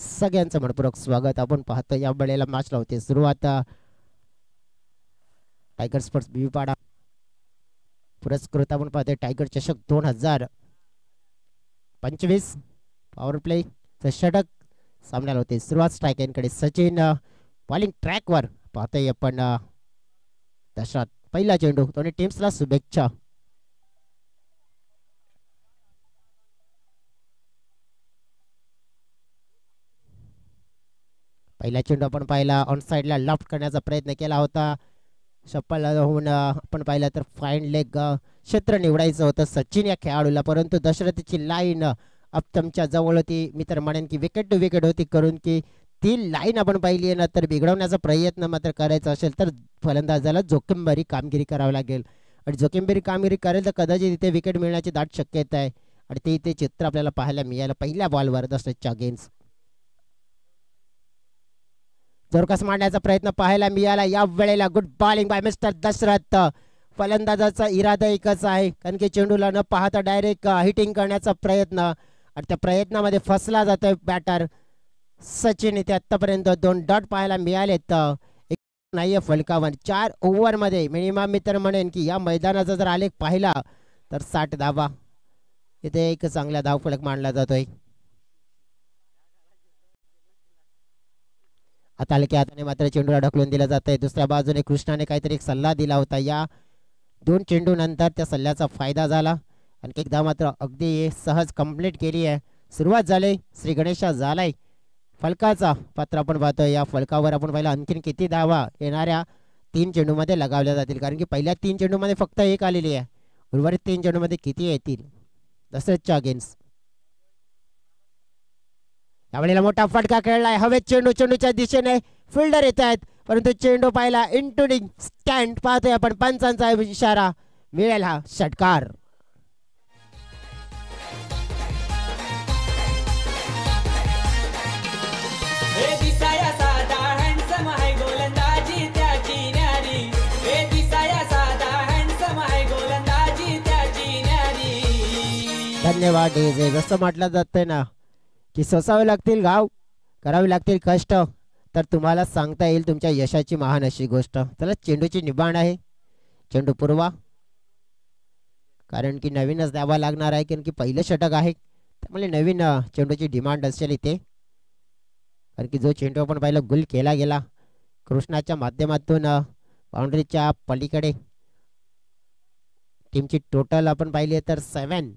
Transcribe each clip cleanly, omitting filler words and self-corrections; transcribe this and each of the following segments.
सगळ्यांचं मनपूर्वक स्वागत. आपण पाहतो या वेळेला मॅच लावते सुरुवात टायगर स्पोर्ट्स बीबीपाडा पुरस्कृत आपण पाहतोय टायगर चषक 2025 पॉवर प्ले षटक सामन्याला होते सुरुवात. स्ट्रायकरकडे सचिन बॉलिंग ट्रॅकवर पाहतोय आपण दशरथ. पहिला चेंडू दोन्ही टीम्सला शुभेच्छा. पहिला चेंडू आपण पाहिला ऑन साइडला लॉफ्ट करण्याचा प्रयत्न केला होता. शप्पल होऊन आपण पाहिलं तर फाईन लेग क्षेत्र निवडायचं होतं सचिन या खेळाडूला, परंतु दशरथची लाईन अप्तमच्या जवळ होती. मी तर म्हणेन की विकेट टू विकेट होती, करून की ती लाईन आपण पाहिली ना तर बिघडवण्याचा प्रयत्न मात्र करायचा असेल तर फलंदाजाला जोखीमभरी कामगिरी करावी लागेल. आणि जोखीमभरी कामगिरी करेल तर कदाचित इथे विकेट मिळण्याची दाट शक्यता आहे. आणि ते इथे चित्र आपल्याला पाहायला मिळालं पहिल्या बॉलवर दशरथच्या अगेन्स्ट. जोरकस मारण्याचा प्रयत्न पाहायला मिळाला या वेळेला. Good bowling by mister Dashrath. फलंदाजाचा इरादा एकच आहे, कारण की चेंडूला न पाहता डायरेक्ट हिटिंग करण्याचा प्रयत्न, आणि त्या प्रयत्नामध्ये फसला जातोय बॅटर सचिन. इथे आतापर्यंत 2 डॉट पाहायला मिळालेत. एक नाहीये फलकावर 4 ओव्हरमध्ये मिनिमम. मी तर म्हणेन की या मैदानाचा जर आलेख पाहिला तर 60 धावा इथे एक चांगला धाव फलक मानला जातोय. आता हलक्या हाताने मात्र चेंडूला ढकलून दिलं जात आहे. दुसऱ्या बाजूने कृष्णाने काहीतरी एक सल्ला दिला होता. या 2 चेंडू नंतर त्या सल्ल्याचा फायदा झाला. आणखी एकदा मात्र अगदी सहज कंप्लीट केली आहे. सुरुवात झाली श्री गणेशा झालाय फलकाचा पात्र आपण पाहतोय. या फलकावर आपण पाहिलं आणखीन किती धावा येणाऱ्या 3 चेंडूमध्ये लगावल्या जातील, कारण की पहिल्या 3 चेंडूमध्ये फक्त 1 आलेली आहे. उर्वरित 3 चेंडूमध्ये किती येतील दशरथच्या अगेन्स्ट. यावेळेला मोठा फटका खेळलाय हवेत चेंडू. चेंडूच्या दिशेने फिल्डर येत आहेत, परंतु चेंडू पाहिला इंटुनिंग स्टँड पाहतोय आपण. पंचांचा इशारा मिळेल हा षटकार. धन्यवाद डीजे. जसं म्हटलं जातंय ना की सोसावे लागतील गाव, करावे लागतील कष्ट, तर तुम्हाला सांगता येईल तुमच्या यशाची महान अशी गोष्ट. चला चेंडूची निबाण आहे. चेंडू पुरवा, कारण की नवीनच द्यावा लागणार आहे, कारण की पहिलं षटक आहे, त्यामुळे नवीन चेंडूची डिमांड असेल इथे. कारण की जो चेंडू आपण पाहिला गुल केला गेला कृष्णाच्या माध्यमातून बाउंड्रीच्या पलीकडे. टीमची टोटल आपण पाहिली तर 7.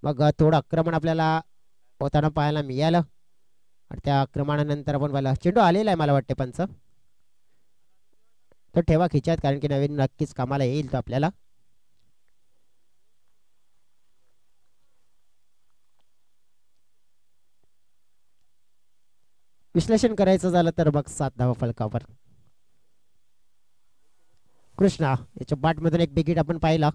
मग थोडं आक्रमण आपल्याला होताना पाहायला मिळालं, आणि त्या आक्रमणानंतर आपण पाहिलं चेंडू आलेला आहे मला वाटते पंच. तो ठेवा खिच्यात, कारण की नवीन नक्कीच कामाला येईल तो आपल्याला. विश्लेषण करायचं झालं तर मग 7 धावा फलकावर. कृष्णा याच्या बॅटमधून एक बिगिट आपण पाहिला.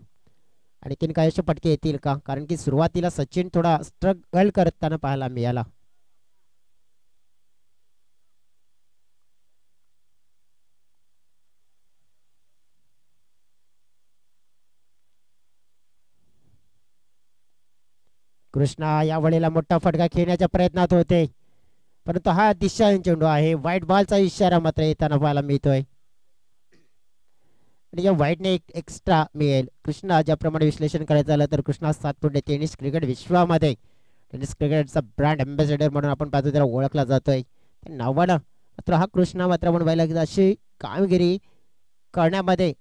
आणखीन काही असे फटके येतील का, कारण की सुरुवातीला सचिन थोडा स्ट्रगल करताना पाहायला मिळाला. कृष्णा या वेळेला मोठा फटका खेळण्याच्या प्रयत्नात होते, परंतु हा दिशाहीन चेंडू आहे. व्हाईट बॉलचा इशारा मात्र येताना पाहायला मिळतोय, आणि या व्हाईटने एक एक्स्ट्रा मिळेल. कृष्णा ज्याप्रमाणे विश्लेषण करायचं झालं तर कृष्णा 7 फूट टेनिस क्रिकेट विश्वामध्ये टेनिस क्रिकेटचा ब्रँड अँबॅसेडर म्हणून आपण पाहतो त्याला ओळखला जातोय नावानं. मात्र हा कृष्णा मात्र आपण पाहिला की अशी कामगिरी करण्यामध्ये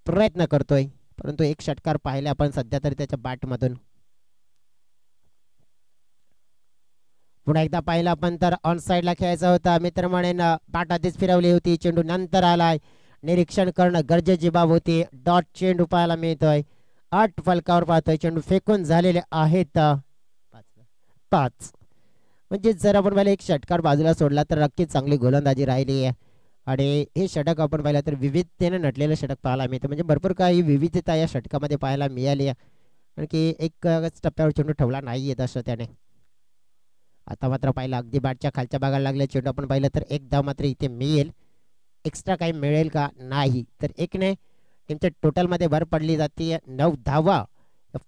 प्रयत्न करतोय, परंतु एक षटकार पाहिले आपण सध्या तरी त्याच्या बॅटमधून. पुन्हा एकदा पाहिला आपण तर ऑन साइडला खेळायचा होता. मित्र म्हणेन बॅट आधीच फिरवली होती, चेंडू नंतर आलाय. निरीक्षण करणं गरजेची बाब होती. डॉट चेंडू पाहायला मिळतोय. 8 फलकावर पाहतोय. चेंडू फेकून झालेले आहेत 5. म्हणजे जर आपण पाहिलं एक षटकार बाजूला सोडला तर नक्कीच चांगली गोलंदाजी राहिली आहे, आणि हे षटक आपण पाहिलं तर विविधतेने नटलेलं षटक पाहायला मिळतं. म्हणजे भरपूर काही विविधता या षटकामध्ये पाहायला मिळाली आहे, आणखी एक टप्प्यावर चेंडू ठेवला नाही येत असं त्याने. आता मात्र पाहिलं अगदी बॅटच्या खालच्या भागाला लागले चेंडू आपण पाहिलं तर 1 धाव मात्र इथे मिळेल. एक्स्ट्रा काही मिळेल का, नाही. तर 1ने टीमच्या टोटलमध्ये भर पडली जाते. 9 धावा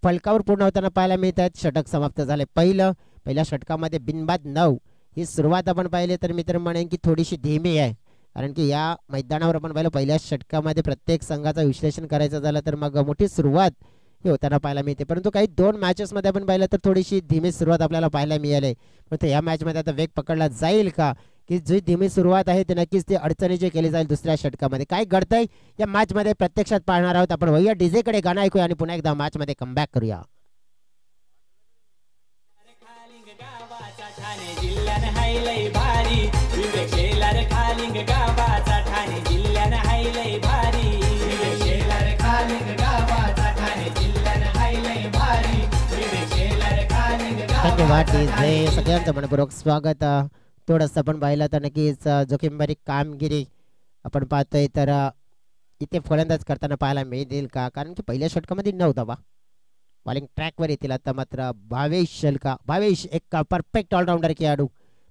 फलकावर पूर्ण होताना पाहायला मिळतात. षटक समाप्त झाले. पहिल्या षटकामध्ये बिनबाद 9 ही सुरुवात आपण पाहिली तर मित्र म्हणेन की थोडीशी धीमी आहे, कारण की या मैदानावर आपण पाहिलं पहिल्या षटकामध्ये प्रत्येक संघाचं विश्लेषण करायचं झालं तर मग मोठी सुरुवात ही होताना पाहायला मिळते, परंतु काही दोन मॅचेसमध्ये आपण पाहिलं तर थोडीशी धीमी सुरुवात आपल्याला पाहायला मिळाली. परंतु या मॅचमध्ये आता वेग पकडला जाईल का, की जी धीमी सुरुवात आहे ते नक्कीच ती अडचणीची केली जाईल दुसऱ्या षटकामध्ये. काय घडतंय या मॅचमध्ये प्रत्यक्षात पाहणार आहोत आपण. वळूया डीजेकडे गाणं ऐकूया आणि पुन्हा एकदा मॅचमध्ये कमबॅक करूया. धन्यवाद डीजे, सगळ्यांचं मनपूर्वक स्वागत. थोडंसं आपण पाहिलं तर नक्कीच जोखीमभरी कामगिरी आपण पाहतोय तर इथे फलंदाज करताना पाहायला मिळतील का, कारण की पहिल्या षटकामध्ये नव्हता बा बॉलिंग ट्रॅकवर येतील. आता मात्र भावेश एक परफेक्ट ऑलराऊंडर खेळाडू,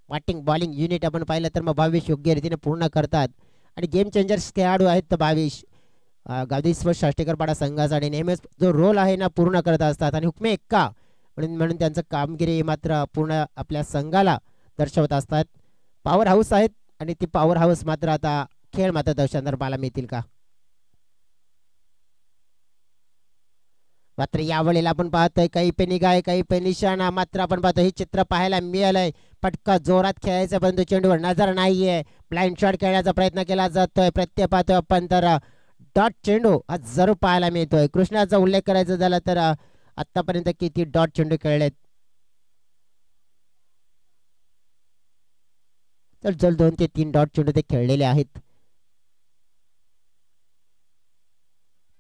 बॅटिंग बॉलिंग युनिट आपण पाहिलं तर मग भावेश योग्य रीतीने पूर्ण करतात आणि गेम चेंजर्स खेळाडू आहेत तर भावेश गावदेश्वर शाष्टीकरपाडा संघासाठी नेहमीच जो रोल आहे ना पूर्ण करत असतात आणि हुकमे एक्का म्हणून त्यांचं कामगिरी मात्र पूर्ण आपल्या संघाला दर्शवत असतात. पॉवर हाऊस आहेत आणि ती पॉवर हाऊस मात्र आता खेळ मात्र दर्शनावर पाहायला मिळतील का. मात्र यावेळेला आपण पाहतोय काही पे निघाय काही पे निशाणा, मात्र आपण पाहतो हे चित्र पाहायला मिळालंय. पटका जोरात खेळायचा परंतु चेंडूवर नजर नाहीये, ब्लाइंड शॉट खेळण्याचा प्रयत्न केला जातोय. प्रत्येक पाहतोय आपण तर डॉट चेंडू हा जरूर पाहायला मिळतोय. कृष्णाचा उल्लेख करायचा झाला तर आतापर्यंत किती डॉट चेंडू खेळलेत तर जल 2 ते 3 डॉट चेंडू ते खेळलेले आहेत.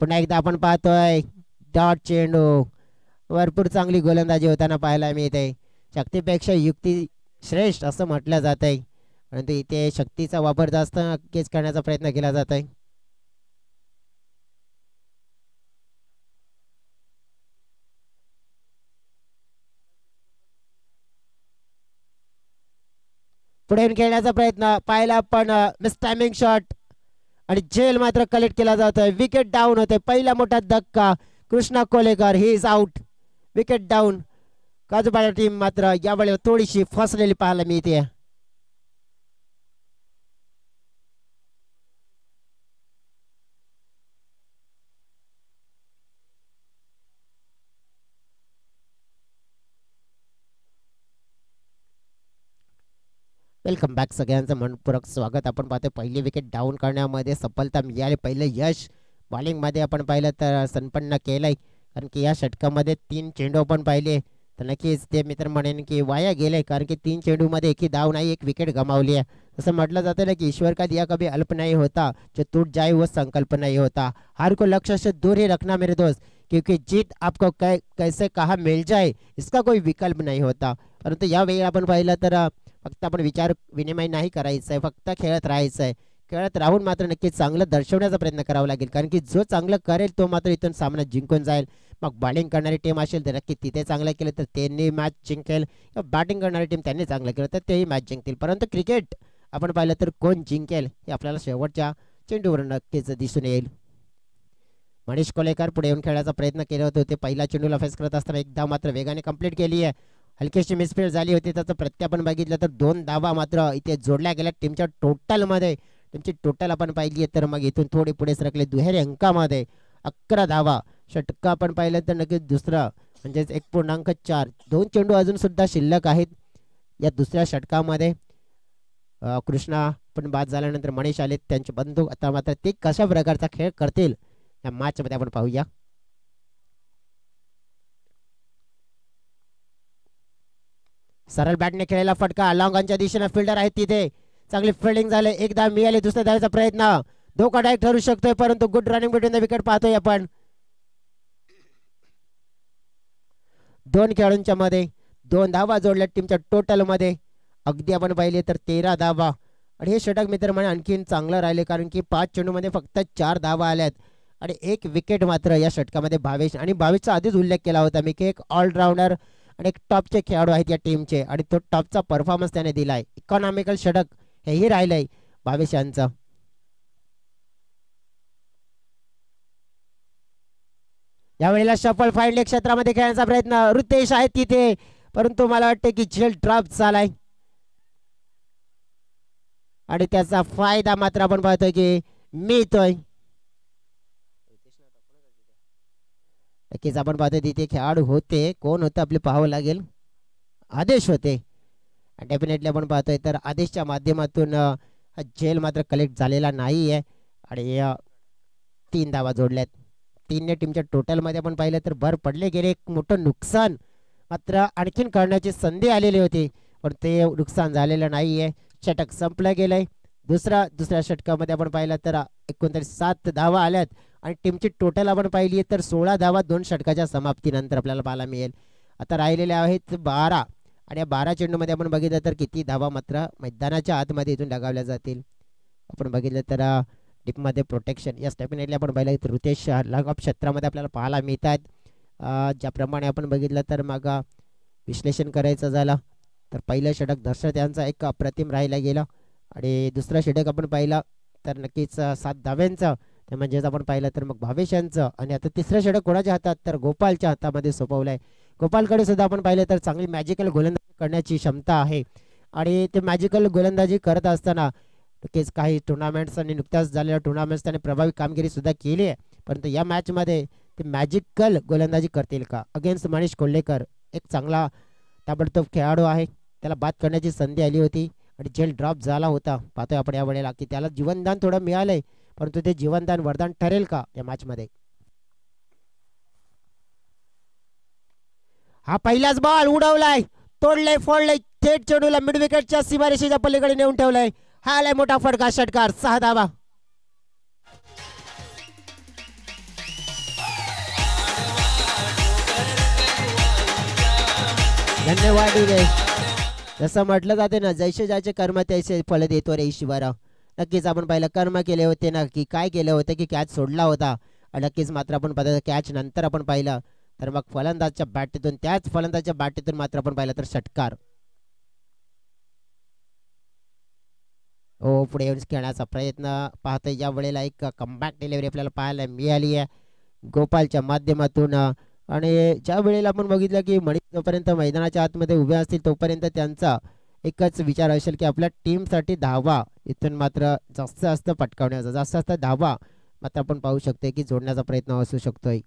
पुन्हा एकदा आपण पाहतोय डॉट चेंडू, भरपूर चांगली गोलंदाजी होताना पाहायला मिळते. शक्तीपेक्षा युक्ती श्रेष्ठ असं म्हटलं जात आहे, परंतु इथे शक्तीचा वापर जास्त नक्कीच करण्याचा प्रयत्न केला जात आहे. पुढे खेळण्याचा प्रयत्न पाहिला पण मिस टायमिंग शॉट आणि झेल मात्र कलेक्ट केला जातोय. विकेट डाऊन होते. पहिला मोठा धक्का, Krishna Kolekar he is out. Wicket down. Kajupada team मात्र यावेळी थोडीशी फसलेली पाहायला मिळते. वेलकम बॅक, सगळ्यांचं मनपूर्वक स्वागत. आपण पाहतोय पहिली विकेट डाऊन करण्यामध्ये सफलता मिळाली. पहिलं यश बॉलिंगमध्ये आपण पाहिलं तर संपन्न केलंय, कारण की या षटकामध्ये 3 चेंडू आपण पाहिले तर नक्कीच ते मित्र म्हणेन की वाया गेले, कारण की 3 चेंडूमध्ये एकही धाव नाही, एक विकेट गमावली आहे. असं म्हटलं जातं ना की ईश्वर का दिया कभी अल्प नहीं होता, जो टूट जाए वो संकल्प नहीं होता. हार को लक्ष्य से दूर ही रखना मेरे दोस्त, क्योंकि जीत आपको कैसे कहा मिल जाए इसका कोई विकल्प नहीं होता. परंतु यावेळी आपण पाहिलं तर फक्त आपण विचार विनिमय नाही करायचं आहे, फक्त खेळत राहायचं आहे. खेळत राहून मात्र नक्कीच चांगलं दर्शवण्याचा प्रयत्न करावा लागेल, कारण की जो चांगलं करेल तो मात्र इथून सामना जिंकून जाईल. मग बॉलिंग करणारी टीम असेल तर नक्की तिथे चांगलं केलं तर त्यांनी मॅच जिंकेल, किंवा बॅटिंग करणारी टीम त्यांनी चांगलं केलं तर तेही मॅच जिंकतील. परंतु क्रिकेट आपण पाहिलं तर कोण जिंकेल हे आपल्याला शेवटच्या चेंडूवर नक्कीच दिसून येईल. मनीष कोलेकर पुढे येऊन खेळायचा प्रयत्न केले होते. ते पहिला चेंडूला फेस करत असताना एकदा मात्र वेगाने कंप्लीट केली आहे. हलकीशी मिसफील्ड झाली होती, त्याचं प्रत्यापन बघितलं तर 2 धावा मात्र इथे जोडल्या गेल्या टीमच्या टोटलमध्ये. टीमची टोटल आपण पाहिली तर मग इथून थोडी पुढे सरकले दुहेरी अंकामध्ये 11 धावा. षटका आपण पाहिलं तर नक्कीच दुसरा म्हणजेच 1.4. 2 चेंडू अजून सुद्धा शिल्लक आहेत या दुसऱ्या षटकामध्ये. कृष्णा पण बाद झाल्यानंतर मनीष आले त्यांचे बंधू. आता मात्र ते कशा प्रकारचा खेळ करतील या मॅचमध्ये आपण पाहूया. सरळ बॅटने खेळलेला फटका, लॉंगॉनच्या दिशेने फिल्डर आहेत तिथे, चांगली फिल्डिंग झाले. एकदा मिळाली, दुसऱ्या धावेचा प्रयत्न, धोकादायक ठरू शकतोय, परंतु good running between the wicket पाहतोय आपण. 2 खेळाडूंच्या मध्ये 2 धावा जोडल्या टीमच्या टोटल मध्ये. अगदी आपण पाहिले तर 13 धावा. आणि हे षटक मित्र म्हणे आणखीन चांगलं राहिले, कारण की 5 चेंडूमध्ये फक्त 4 धावा आल्यात आणि 1 विकेट मात्र या षटकामध्ये भावेश. आणि भावेशचा आधीच उल्लेख केला होता मी की एक ऑलराऊंडर आणि एक टॉपचे खेळाडू आहेत या टीमचे, आणि तो टॉपचा परफॉर्मन्स त्याने दिलाय. इकॉनॉमिकल षटक हेही राहिलंय भावेश यांचं. यावेळेला सफल फाईंड क्षेत्रामध्ये खेळण्याचा प्रयत्न, रितेश आहे तिथे, परंतु मला वाटते की झेल ड्रॉप झालाय. आणि त्याचा फायदा मात्र आपण पाहतोय की मिळतोय. नक्कीच आपण पाहतोय तिथे खेळाडू होते, कोण होतं आपले पाहावं लागेल. आदेश होते. डेफिनेटली आपण पाहतोय तर आदेशच्या माध्यमातून हा झेल मात्र कलेक्ट झालेला नाही आहे आणि 3 धावा जोडल्यात. 3ने टीमच्या टोटलमध्ये आपण पाहिलं तर भर पडले गेले. एक मोठं नुकसान मात्र आणखीन करण्याची संधी आलेली होती, पण ते नुकसान झालेलं नाही आहे. षटक संपलं गेलंय. दुसऱ्या षटकामध्ये आपण पाहिलं तर एकंदरीत 7 धावा आल्यात आणि टीमची टोटल आपण पाहिली तर 16 धावा 2 षटकाच्या समाप्तीनंतर आपल्याला पाहायला मिळेल. आता राहिलेल्या आहेत 12 आणि या 12 चेंडूमध्ये आपण बघितलं तर किती धावा मात्र मैदानाच्या आतमध्ये इथून लगावल्या जातील. आपण बघितलं तर डीपमध्ये प्रोटेक्शन या डेफिनेटली आपण पाहिलं तर ऋतेश लगॉफ क्षेत्रामध्ये आपल्याला पाहायला मिळतात. ज्याप्रमाणे आपण बघितलं तर मग विश्लेषण करायचं झालं तर पहिलं षटक दर्शक यांचा एक अप्रतिम राहिला गेला आणि दुसरं षटक आपण पाहिलं तर नक्कीच 7 धाव्यांचं, ते म्हणजेच आपण पाहिलं तर मग भावेश यांचं. आणि आता तिसरं षटक कोणाच्या हातात तर गोपालच्या हातामध्ये सोपवलंय. गोपालकडे सुद्धा आपण पाहिलं तर चांगली मॅजिकल गोलंदाजी करण्याची क्षमता आहे आणि ते मॅजिकल गोलंदाजी करत असताना नक्कीच काही टुर्नामेंट्स आणि नुकत्याच झालेल्या टुर्नामेंट्स त्याने प्रभावी कामगिरी सुद्धा केली आहे. परंतु या मॅचमध्ये ते मॅजिकल गोलंदाजी करतील का अगेन्स्ट मनीष कोल्हेकर, एक चांगला ताबडतोब खेळाडू आहे, त्याला बाद करण्याची संधी आली होती आणि झेल ड्रॉप झाला होता. पाहतोय आपण या वेळेला की त्याला जीवनदान थोडं मिळालंय, परंतु ते जीवनदान वरदान ठरेल का या मॅचमध्ये. हा पहिलाच बॉल उडवलाय, तोडलंय, फोडलंय, थेट चेंडूला मिड विकेटच्या सीमारेषेच्या पलीकडे नेऊन ठेवलाय. हा आलाय मोठा फटका, षटकार, 6 धावा. धन्यवाद. जसं म्हटलं जाते ना, जैसे ज्याचे कर्म तैसे फल देतो रे ईश्वरा. नक्कीच आपण पाहिलं कर्म केले होते ना, की काय केलं होतं की कॅच सोडला होता. नक्कीच मात्र आपण पाहिलं कॅच नंतर आपण पाहिलं तर मग फलंदाजच्या बॅटीतून, त्याच फलंदाजच्या बॅटीतून मात्र आपण पाहिलं तर षटकार. हो, पुढे येऊन खेळण्याचा प्रयत्न पाहतोय. या वेळेला एक कमबॅक डिलिव्हरी आपल्याला पाहायला मिळाली आहे गोपालच्या माध्यमातून. आणि ज्या वेळेला आपण बघितलं की मणिक जोपर्यंत मैदानाच्या आतमध्ये उभे असतील तोपर्यंत त्यांचा एकच विचार असेल की आपल्या टीमसाठी धावा इथून मात्र जास्त जास्त पटकावण्याचा, जास्त जास्त धावा मात्र आपण पाहू शकतोय की जोडण्याचा प्रयत्न असू शकतोय.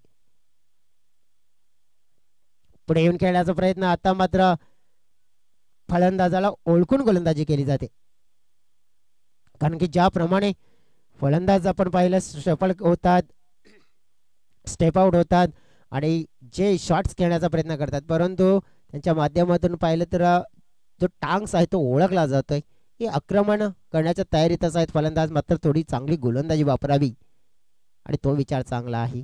पुढे येऊन खेळण्याचा प्रयत्न. आता मात्र फलंदाजाला ओळखून गोलंदाजी केली जाते, कारण की ज्याप्रमाणे फलंदाज आपण पाहिलं सफल होतात, स्टेप आउट होतात आणि जे शॉट्स खेळण्याचा प्रयत्न करतात, परंतु त्यांच्या माध्यमातून पाहिलं तर जो टांग्स आहे तो ओळखला जातोय की आक्रमण करण्याच्या तयारीतच आहेत फलंदाज, मात्र थोडी चांगली गोलंदाजी वापरावी आणि तो विचार चांगला आहे.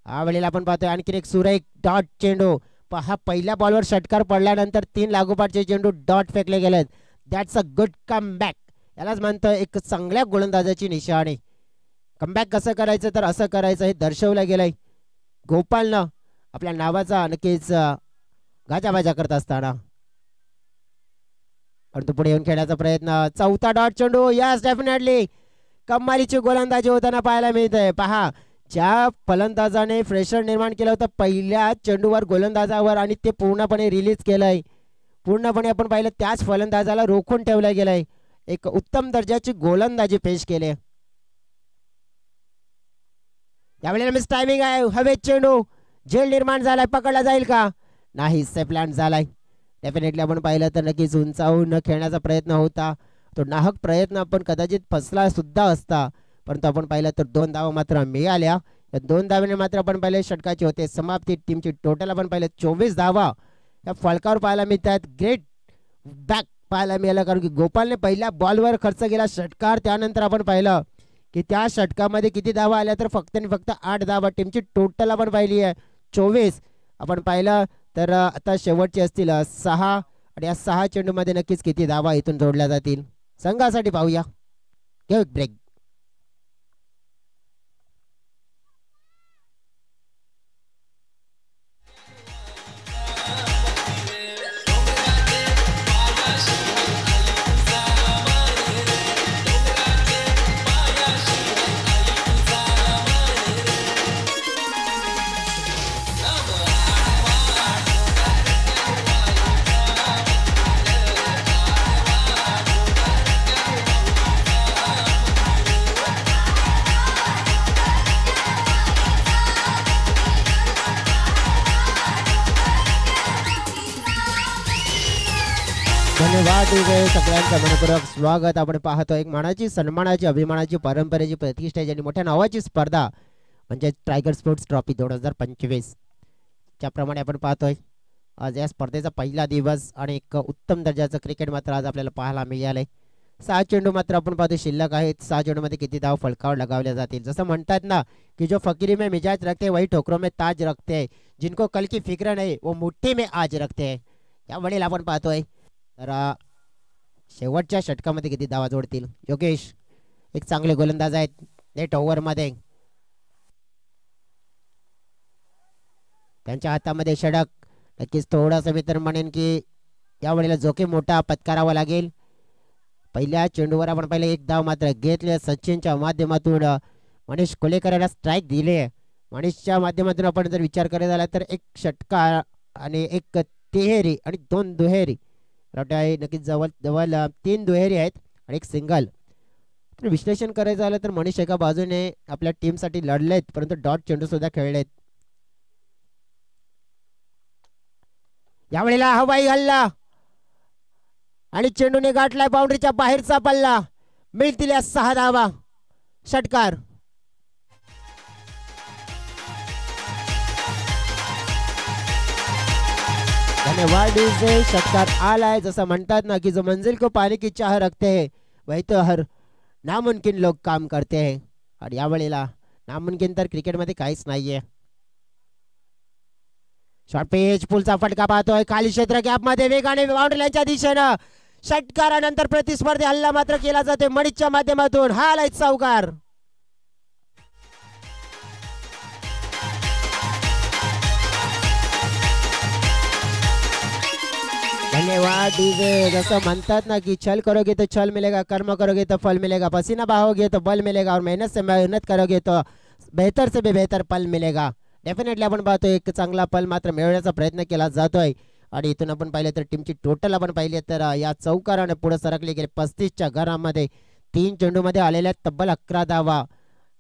हा वेळेला आपण पाहतोय आणखीन एक सुरेख डॉट चेंडू. पहा, पहिल्या बॉलवर षटकार पडल्यानंतर 3 लागोपाठचे चेंडू डॉट फेकले गेलेत. That's a good comeback. यालाच म्हणतोय एक चांगल्या गोलंदाजाची निशाणी. कमबॅक कसं करायचं तर असं करायचं हे दर्शवलं गेलंय गोपालनं आपल्या नावाचा नक्कीच गाजाबाजा करत असताना. परंतु पुढे येऊन खेळण्याचा प्रयत्न. चौथा डॉट चेंडू. यस, डेफिनेटली कमालीची गोलंदाजी होताना पाहायला मिळते. पहा, ज्या फलंदाजाने प्रेशर निर्माण केलं होतं पहिल्या चेंडूवर गोलंदाजावर आणि ते पूर्णपणे रिलीज केलंय, पूर्णपणे आपण पाहिलं त्याच फलंदाजाला रोखून ठेवलं गेलंय. एक उत्तम दर्जाची गोलंदाजी पेश केली. यावेळेला मिस टायमिंग आहे. हवेत चेंडू, झेल निर्माण झालाय, पकडला जाईल का? नाही, सेफ लँड झालाय. डेफिनेटली आपण पाहिलं तर नक्कीच उंचावून खेळण्याचा प्रयत्न होता, तो नाहक प्रयत्न आपण कदाचित फसला सुद्धा असता, परंतु आपण पाहिलं तर 2 धावा मात्र मिळाल्या. या 2 धाव्याने मात्र आपण पाहिले षटकाची होते समाप्ती. टीमची टोटल आपण पाहिलं 24 धावा या फलकावर पाहायला मिळतात. ग्रेट बॅक पाहायला मिळालं, कारण की गोपालने पहिल्या बॉलवर खर्च केला षटकार. त्यानंतर आपण पाहिलं की त्या षटकामध्ये किती धावा आल्या तर फक्त आणि फक्त 8 धावा. टीमची टोटल आपण पाहिली आहे 24. आपण पाहिलं तर आता शेवटचे असतील 6 आणि या 6 चेंडूमध्ये नक्कीच किती धावा इथून जोडल्या जातील संघासाठी पाहूया. घेऊ एक ब्रेक. धन्यवाद सगळ्यांचं मनपूर्वक स्वागत. आपण पाहतो एक मानाची सन्मानाची अभिमानाची परंपरेची प्रतिष्ठेची आणि मोठ्या नावाची स्पर्धा म्हणजे टायगर स्पोर्ट्स ट्रॉफी 2025 ज्याप्रमाणे आपण पाहतोय आज या स्पर्धेचा पहिला दिवस आणि एक उत्तम दर्जाचं क्रिकेट मात्र आज आपल्याला पाहायला मिळालंय. 6 चेंडू मात्र आपण पाहतो शिल्लक आहेत. 6 चेंडूमध्ये किती धाव फलकावर लगावल्या जातील. जसं म्हणतात ना की जो फकीरी में मिजाज रखते वही ठोकरों में ताज रखते, जिनको कल की फिक्र नाही वो मुठ्ठी में आज रखते. यावेळी आपण पाहतोय तर शेवटच्या षटकामध्ये किती धावा जोडतील. योगेश एक चांगले गोलंदाज आहेत. नेट ओव्हरमध्ये त्यांच्या हातामध्ये षटक. नक्कीच थोडासा मी तर म्हणेन की यावेळेला जोखीम मोठा पत्करावा लागेल. पहिल्या चेंडूवर आपण पहिले एक धाव मात्र घेतले. सचिनच्या माध्यमातून मनीष कोलेकरला स्ट्राईक दिले. मनीषच्या माध्यमातून आपण जर विचार करत झाला तर एक षटकार आणि एक तिहेरी आणि 2 दुहेरी आहे. नक्कीच जवळ जवळ 3 दुहेरी आहेत आणि एक सिंगल. तर विश्लेषण करायचं झालं तर मनीष एका बाजूने आपल्या टीमसाठी लढलेत परंतु डॉट चेंडू सुद्धा खेळलेत. यावेळेला हवाई हल्ला आणि चेंडूने गाठलाय बाउंड्रीच्या बाहेरचा पल्ला. मिळतील 6 धावा. षटकार धन्यवाद. षटकार आलाय. जसं म्हणतात ना की जो मंजिल को पाने की चाह रखते हैं वही तो हर नामुमकिन लोग काम करते हैं. आणि यावेळेला नामुमकिन तर क्रिकेटमध्ये काहीच नाहीये. शॉर्ट पेच पुलचा फटका पाहतोय. खाली क्षेत्र गॅप मध्ये वेगाने बाउंड्रीच्या दिशेनं षटकारानंतर प्रतिस्पर्धी हल्ला मात्र केला जातोय मणीच्या माध्यमातून. हा आलाय चौकार. धन्यवाद. जसं म्हणतात ना की छल करोगे तो छल मिलेगा, कर्म करोगे तो फल मिलेगा, पसीना बहाओगे तो बल मिलेगा और मेहनत से मेहनत करोगे तो बेहतर से भी बेहतर पल मिलेगा. डेफिनेटली आपण पाहतो एक चांगला पल मात्र मिळवण्याचा प्रयत्न केला जातोय. आणि इथून आपण पाहिले तर टीमची टोटल आपण पाहिली तर या चौकाराने पुढे सरकले गेले. 35च्या घरामध्ये 3 चेंडूमध्ये आलेल्या तब्बल 11 धावा.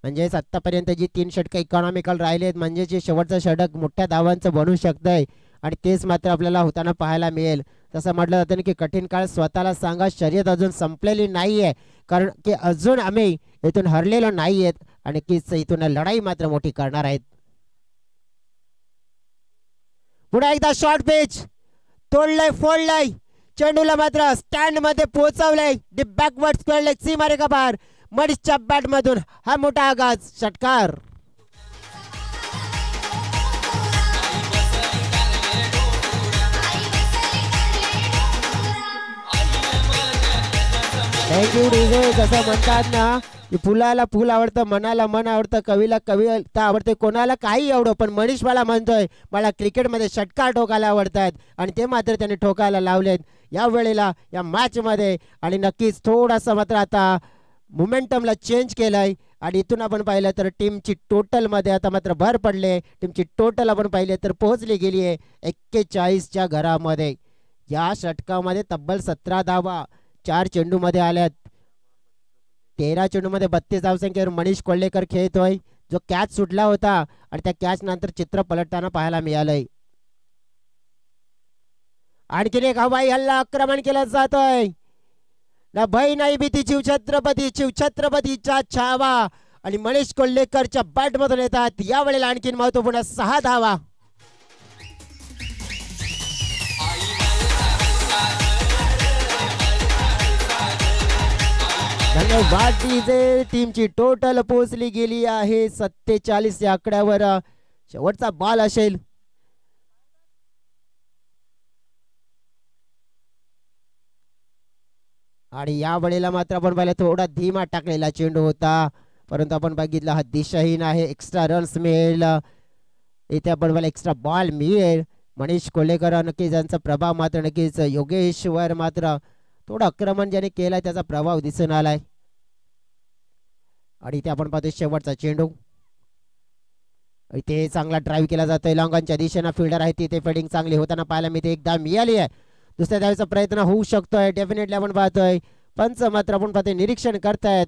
म्हणजेच आत्तापर्यंत जी 3 षटकं इकॉनॉमिकल राहिलेत म्हणजे जे शेवटचं षटक मोठ्या धावांचं बनू शकतंय आणि तेच मात्र आपल्याला होताना पाहायला मिळेल. तसं म्हटलं जातं की कठीण काळ स्वतःला सांगा. शर्यत अजून संपलेली नाहीये कारण की अजून आम्ही इथून हरलेलो नाहीयेत आणि कीच इथून लढाई मात्र मोठी करणार आहेत. पुन्हा एकदा शॉर्ट पिच तोडलंय फोडलंय. चेंडूला मात्र स्टँड मध्ये पोहोचवलंय. डी बॅकवर्ड स्क्वेअर लेग सीमारेखा बाहेर. मनीषच्या बॅट मधून हा मोठा आघात. षटकार थँक्यू डीजे. जसं म्हणतात ना की फुलाला फुल आवडतं, मनाला मन आवडतं, कवीला कविता आवडते, कोणाला काही आवडो पण मनीष मला म्हणतोय मला क्रिकेटमध्ये षटकार ठोकायला आवडतात आणि ते मात्र त्याने ठोकायला लावलेत या वेळेला या मॅचमध्ये. आणि नक्कीच थोडासा मात्र आता मोमेंटमला चेंज केलाय आणि इथून आपण पाहिलं तर टीमची टोटलमध्ये आता मात्र भर पडले. टीमची टोटल आपण पाहिले तर पोहोचली गेली आहे 41च्या घरामध्ये. या षटकामध्ये तब्बल 17 धावा 4 चेंडूमध्ये आल्यात. 13 चेंडूमध्ये 32 धावसंख्येवर मनीष कोल्हेकर खेळतोय जो कॅच सुटला होता आणि त्या कॅच नंतर चित्र पलटताना पाहायला मिळालंय. आणखीन एक हवाई हल्ला आक्रमण केला जातोय. ना भय नाही भीती शिवछत्रपतीचा छावा आणि मनीष कोल्हेकरच्या बॅट मधून येतात. यावेळेला आणखीन महत्वपूर्ण 6 धावा. धन्यवाद डीजे. टीमची टोटल पोहोचली गेली आहे 47 या आकड्यावर. शेवटचा बॉल असेल. आणि या वेळेला मात्र आपण पाहिलं थोडा धीमा टाकलेला चेंडू होता परंतु आपण बघितलं हा दिशाहीन आहे. एक्स्ट्रा रन्स मिळेल इथे. आपण पाहिलं एक्स्ट्रा बॉल मिळेल. मनीष कोल्हेकर नक्कीच यांचा प्रभाव मात्र नक्कीच योगेश्वर मात्र थोडं आक्रमण ज्याने केलाय त्याचा प्रभाव दिसून आलाय. आणि इथे आपण पाहतो शेवटचा चेंडू. इथे चांगला ड्राईव्ह केला जातोय लॉंगॉनच्या दिशेनं. फिल्डर आहे तिथे फिल्डिंग चांगली होताना पाहायला मिळते. एकदा मिळाली आहे. दुसऱ्या धावेचा प्रयत्न होऊ शकतोय. डेफिनेटली आपण पाहतोय पंच मात्र आपण पाहतोय निरीक्षण करतायत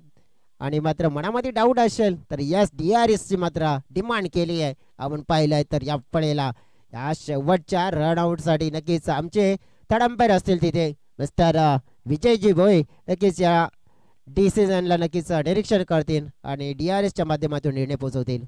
आणि मात्र मनामध्ये डाऊट असेल तर यस DRS ची मात्र डिमांड केली आहे. आपण पाहिलंय तर या पळेला या शेवटच्या रन आउट साठी नक्कीच आमचे थर्ड अंपायर असतील तिथे मिस्टर विजयजी भोई नक्कीच या डिसिजनला नक्कीच निरीक्षण करतील आणि DRSच्या माध्यमातून निर्णय पोहोचवतील.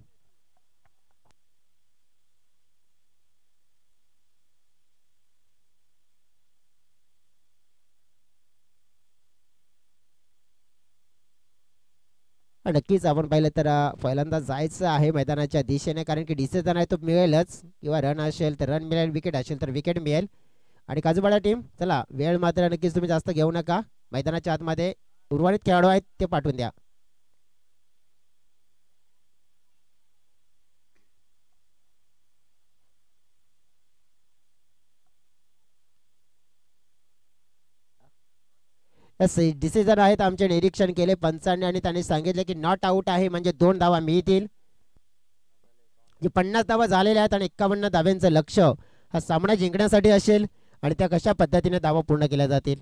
नक्कीच आपण पाहिलं तर पहिल्यांदा जायचं आहे मैदानाच्या दिशेने, कारण की डिसिजन आहे तो मिळेलच, किंवा रन असेल तर रन मिळेल, विकेट असेल तर विकेट मिळेल. आणि काजूबाडा टीम चला, वेळ मात्र नक्कीच तुम्ही जास्त घेऊ नका. मैदानाच्या आतमध्ये उर्वरित खेळाडू आहेत ते पाठवून द्या. डिसिजन आहेत आमचे निरीक्षण केले पंचांनी आणि त्यांनी सांगितले की नॉट आउट आहे, म्हणजे 2 धावा मिळतील. जे 50 धावा झालेल्या आहेत आणि 51 धाव्यांचं लक्ष हा सामना जिंकण्यासाठी असेल आणि त्या कशा पद्धतीने धावा पूर्ण केल्या जातील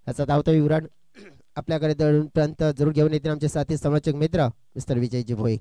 याचा धावता विवरण आपल्याकडे पर्यंत जरूर घेऊन येतील आमचे साथी समालोचक मित्र मिस्टर विजयजी भोई.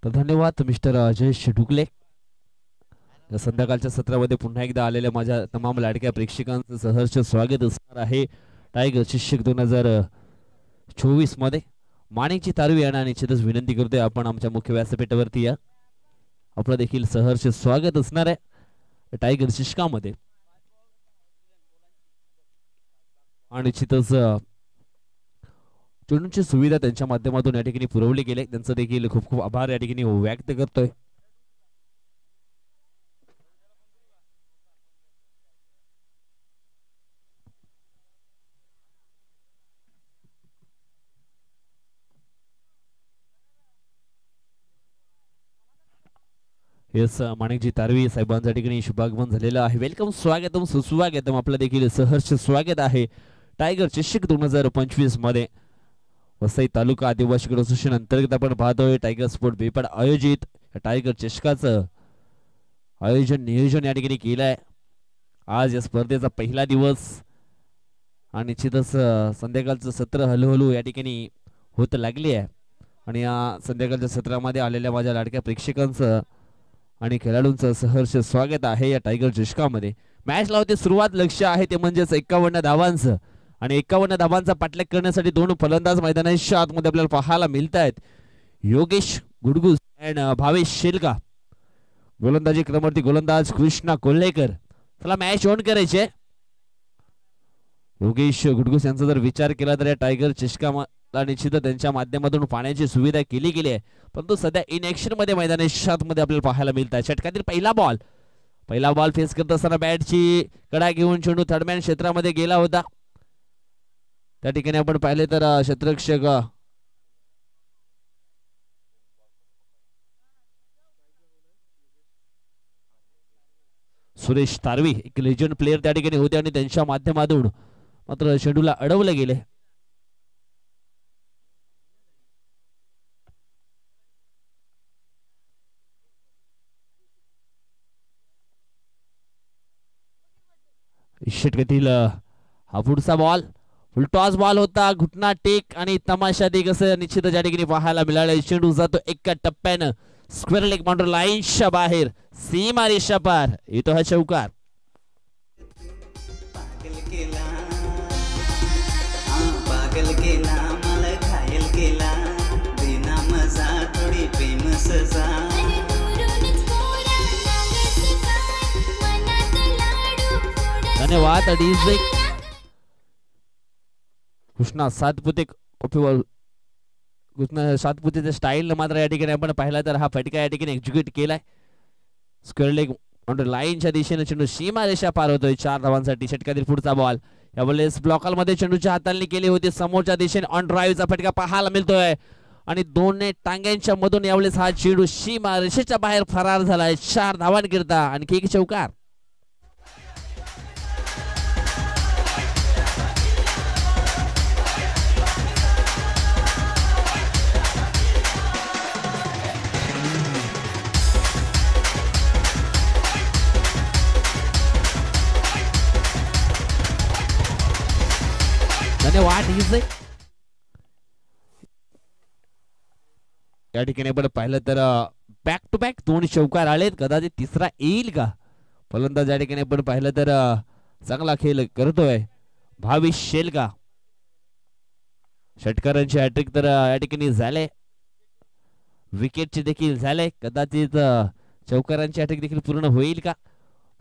तर धन्यवाद मिस्टर अजय ढुकले. संध्याकाळच्या सत्रामध्ये पुन्हा एकदा आलेल्या माझ्या तमाम लाडक्या प्रेक्षकांचं सहर्ष स्वागत असणार आहे. टायगर चषक 2024 मध्ये माणिकची तारवी यांना निश्चितच विनंती करतोय आपण आमच्या मुख्य व्यासपीठावरती या. आपलं देखील सहर्ष स्वागत असणार आहे टायगर चषकामध्ये. आणि निश्चितच चेंडूची सुविधा त्यांच्या माध्यमातून या ठिकाणी पुरवली गेले, त्यांचं देखील खूप खूप आभार या ठिकाणी व्यक्त करतोय. येस, माणिकजी तारवी साहेबांच्या ठिकाणी शुभागमन झालेलं आहे. वेलकम, स्वागतम, सुस्वागतम, आपलं देखील सहर्ष स्वागत आहे टायगर चषक 2025 मध्ये. वसई तालुका आदिवासी क्रीडा असोसिएशन अंतर्गत आपण पाहतोय टायगर स्पोर्ट बेपाड आयोजित टायगर चषकाचं आयोजन नियोजन या ठिकाणी केलं आहे. आज या स्पर्धेचा पहिला दिवस आणि निश्चितच संध्याकाळचं सत्र हळूहळू या ठिकाणी होत लागली आहे. आणि या संध्याकाळच्या सत्रामध्ये आलेल्या माझ्या लाडक्या प्रेक्षकांचं आणि खेळाडूंचं सहर्ष स्वागत आहे या टायगर चषकामध्ये. मॅच लावते सुरुवात, लक्ष आहे ते म्हणजेच 51 धावांचं आणि 51 धावांचा पाठलाग करण्यासाठी 2 फलंदाज मैदानाच्या आतमध्ये आपल्याला पाहायला मिळत आहेत. योगेश गुडगुस अँड भावेश शेलका. गोलंदाजी क्रमवरती गोलंदाज कृष्णा कोल्हेकर. चला मॅच ऑन करायचे. योगेश गुडगुस यांचा जर विचार केला तर या टायगर चषका निश्चित त्यांच्या माध्यमातून पाण्याची सुविधा केली गेली आहे, परंतु सध्या इनएक्शन मध्ये मैदानी शॉट मध्ये आपल्याला पाहायला मिळत आहे. षटकातील पहिला बॉल फेस करत असताना बॅटची कडा घेऊन चेंडू थर्डमॅन क्षेत्रामध्ये गेला होता. त्या ठिकाणी आपण पाहिले तर क्षेत्ररक्षक सुरेश तारवी एक लेजंड प्लेअर त्या ठिकाणी होते आणि त्यांच्या माध्यमातून मात्र चेंडूला अडवले गेले. षटकातील हा पुढचा बॉल फुलटॉस बॉल होता, घुटना टेक आणि तमाशा टेक असं निश्चित या ठिकाणी पाहायला मिळालं. चेंडू जातो एका टप्प्यानं स्क्वेअर लेग बाउंड्री लाईनच्या बाहेर, सीमा रेषा पार येतो हा चौकार. धन्यवाद. कृष्णा सातपुते सातपुतेच्या स्टाईल मात्र या ठिकाणी आपण पाहिला तर हा फटका या ठिकाणी एक्झिक्यूट केलाय. स्क्वेअर लेग लाईनच्या दिशेने चेंडू सीमा रेषा पार होतोय 4 धावांसाठी. षटकातील पुढचा बॉल यावेळेस ब्लॉकरमध्ये चेंडूच्या हाताळणी केली होती, समोरच्या दिशेने ऑन ड्राईव्हचा फटका पाहायला मिळतोय आणि दोन्ही टांग्यांच्या मधून यावेळेस हा चेंडू सीमा रेषेच्या बाहेर फरार झालाय. 4 धावांकरिता आणखी एक चौकार. धन्यवाद. या ठिकाणी आपण पाहिलं तर बॅक टू बॅक 2 चौकार आलेत, कदाचित तिसरा येईल का. फलंदाज या ठिकाणी आपण पाहिलं तर चांगला खेळ करतोय भाविश शेलका. षटकारांची हॅट्रिक तर या ठिकाणी झाले, विकेटची देखील झाले, कदाचित चौकारांची हॅट्रिक देखील पूर्ण होईल का.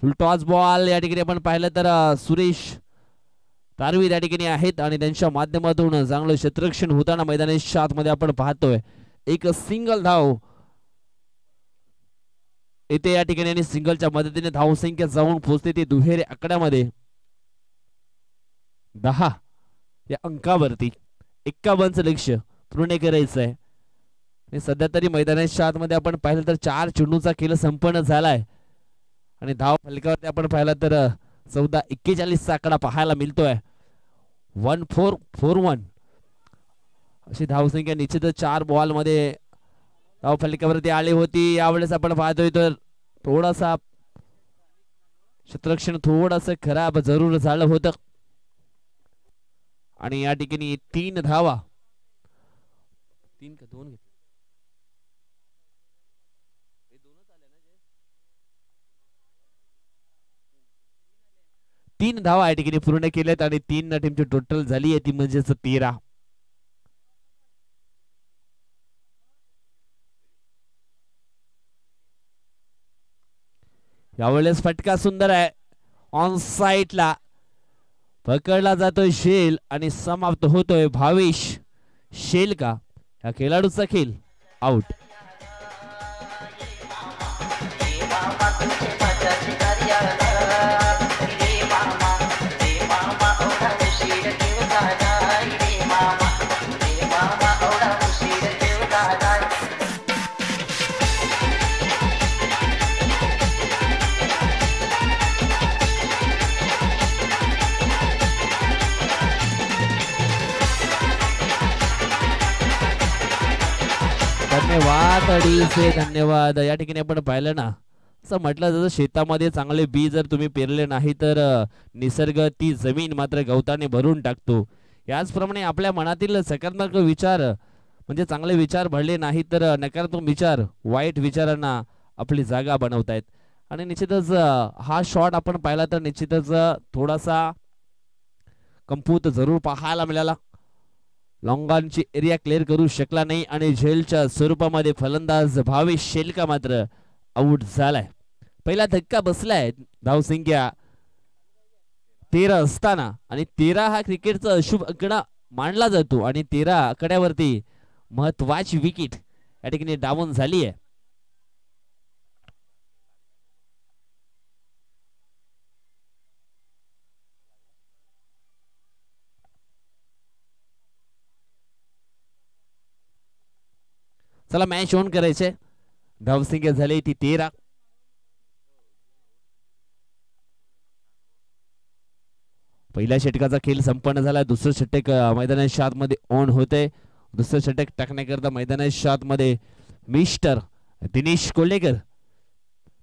फुल टॉस बॉल या ठिकाणी आपण पाहिलं तर सुरेश तारवी त्या ठिकाणी आहेत आणि त्यांच्या माध्यमातून चांगलं क्षेत्ररक्षण होताना मैदानी शॉट मध्ये आपण पाहतोय. एक सिंगल धाव येते या ठिकाणी आणि सिंगलच्या मदतीने धावसंख्या जाऊन पोहोचते ती दुहेरी आकड्यामध्ये 10 या अंकावरती. 51चं लक्ष्य पूर्ण करायचं आहे आणि सध्या तरी मैदानी शॉट मध्ये आपण पाहिलं तर 4 चेंडूचा खेळ संपन्न झालाय आणि धाव फलकावरती आपण पाहिलं तर 14-41चा आकडा पाहायला मिळतोय. 1441 अशी धावसंख्या निश्चितच 4 बॉल मध्ये धाव फलकावरती आली होती. यावेळेस आपण पाहतोय तर थोडासा क्षेत्ररक्षण थोडंसं खराब जरूर झालं होतं आणि या ठिकाणी 3 धावा 3 का 2 3 धावा या ठिकाणी पूर्ण केल्यात आणि 3 टीमची टोटल झाली आहे ती म्हणजेच 13. यावेळेस फटका सुंदर आहे, ऑन साइडला पकडला जातोय शेल आणि समाप्त होतोय भावेश शेलका. या खेळाडूचा खेळ आउट. धन्यवाद अडीचे, धन्यवाद. या ठिकाणी आपण पाहिलं ना, असं म्हटलं जसं शेतामध्ये चांगले बी जर तुम्ही पेरले नाही तर निसर्ग ती जमीन मात्र गवताने भरून टाकतो. याचप्रमाणे आपल्या मनातील सकारात्मक विचार म्हणजे चांगले विचार भरले नाही तर नकारात्मक विचार वाईट विचारांना आपली जागा बनवतायत. आणि निश्चितच हा शॉट आपण पाहिला तर निश्चितच थोडासा कमकुवत जरूर पाहायला मिळाला. लॉंगांची एरिया क्लिअर करू शकला नाही आणि झेलच्या स्वरूपामध्ये फलंदाज भावेश शेलका मात्र आउट झालाय. पहिला धक्का बसलाय. धावसंख्या 13 असताना आणि 13 हा क्रिकेटचा अशुभ आकडा मानला जातो आणि 13 आकड्यावरती महत्वाची विकेट या ठिकाणी डाऊन झाली आहे. चला मॅच ऑन करायचे. धावसंख्या झाली ती 13. पहिल्या षटकाचा खेळ संपन्न झाला. दुसरं षटक मैदानाच्या आतमध्ये ऑन होते. दुसरं षटक टाकण्याकरता मैदानाच्या आतमध्ये मिस्टर दिनेश कोल्हेकर.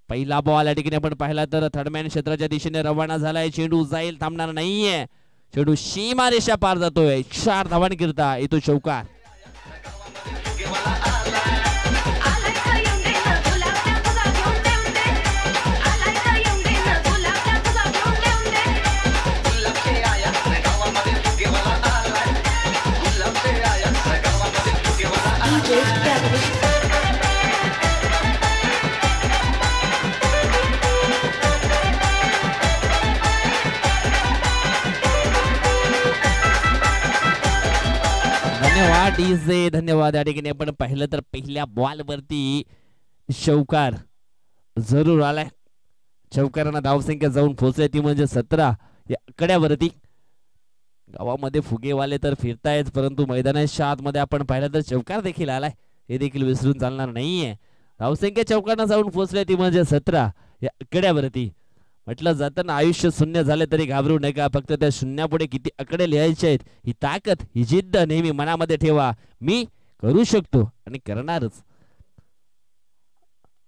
पहिला बॉल या ठिकाणी आपण पाहिला तर थर्डमॅन क्षेत्राच्या दिशेने रवाना झालाय. चेंडू जाईल, थांबणार नाहीये. चेंडू सीमारेषा पार जातोय. 4 धावांकरिता येतो चौकार. धन्यवाद डीजे, धन्यवाद. या ठिकाणी आपण पाहिलं तर पहिल्या बॉल वरती चौकार जरूर आलाय. चौकारांना धावसंख्या जाऊन पोहोचली ती म्हणजे 17 या आकड्यावरती. गावामध्ये फुगेवाले तर फिरतायत, परंतु मैदानाच्या आतमध्ये आपण पाहिलं तर चौकार देखील आलाय. हे देखील विसरून चालणार नाहीये. धावसंख्या चौकारांना जाऊन पोहोचल्या ती म्हणजे 17 या आकड्यावरती. म्हटलं जातं ना, आयुष्य शून्य झाले तरी घाबरू नका. फक्त त्या शून्यापुढे किती आकडे लिहायचे आहेत, ही ताकद, ही जिद्द नेहमी मनामध्ये ठेवा. मी करू शकतो आणि करणारच,